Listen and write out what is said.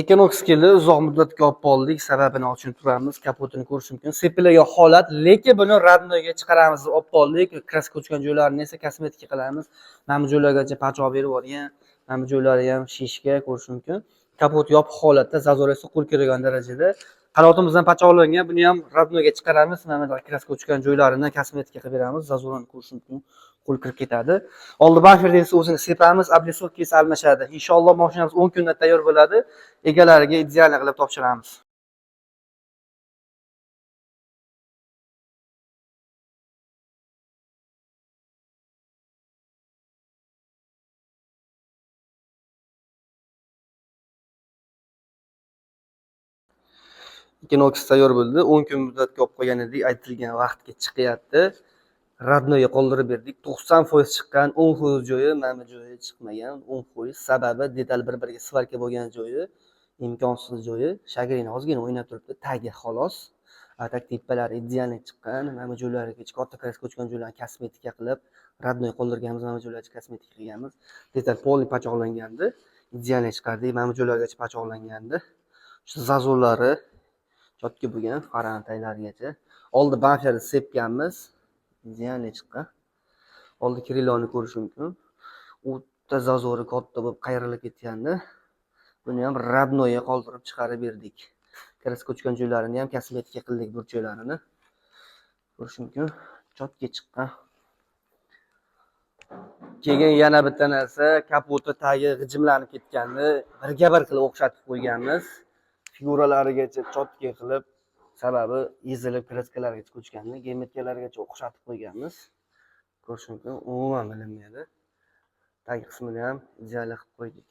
Ekinoskilni uzoq muddatga olib qoldik. Sababini tushunib turamiz. Kapotini ko'rish mumkin. Sepilagan holat, lekin buni radnoga chiqaramiz deb olib qoldik. Kraska o'chgan joylarini esa kosmetika qilamiz. Mana bu joylargacha pachoq berib yuborgan. Mana bu joylari ham shishga ko'rish mumkin. Kapot yopiq holatda, zazorasi qo'l kirgan darajada. Qanotimizdan pachoqlangan. Buni ham radnoga chiqaramiz. Mana bu kraska o'chgan joylarini kosmetika qilib beramiz. Zazorani ko'rish mumkin. Qo'l kirib ketadi. Oldi bamperni esa o'zini sepamiz, ablesovka esa almashadi. Inshaalloh mashinamiz 10 kunda tayyor bo'ladi. Egalariga ideal qilib topshiramiz. Ekinoks tayyor bo'ldi. 10 kun muddatga olib qo'ygan edik, aytilgan vaqtga chiqyapti. Radnoga qoldirib berdik. 90% chiqqan, 10% joyi mana bu joyi chiqmagan. 10% sababi detal bir-biriga svarka bo'lgan joyi, imkonsiz joyi. Shagrini ozgina o'ynab turibdi, tagi xolos. Atak tepalari ideal chiqqan. Mana bu joylariga katta kraska o'chgan joylarni kosmetika qilib, radnoga qoldirganmiz, mana bu joylarga kosmetika qilganmiz. Detal poli pachoqlangandi. Ideal chiqardik. Mana bu joylargacha pachoqlangandi. Shu zazorlari chotki bo'lgan farantaylargacha. Oldi bamperni sepganmiz. Ideal chiqqan. Oldi kriloni ko'rish mumkin. O'ta zazori katta bo'lib qayrilib ketgandi. Buni ham radnoga qoldirib chiqarib berdik. Kraska o'chgan joylarini ham kosmetika qildik, burchaklarini. Ko'rish mumkin. Chotki chiqqan. Keyin yana bitta narsa, kapoti tagi g'ijimlanib ketgandi. Birga-bir qilib o'xshatib qo'yganmiz. Figuralarigacha chotki qilib, sababi ezilib kraskalarga ko'chgandi. Geometriyalargacha o'xshatib qo'yganmiz. Ko'rish mumkin, umuman bilinmaydi. Tag qismini ham ideal qilib qo'ydik.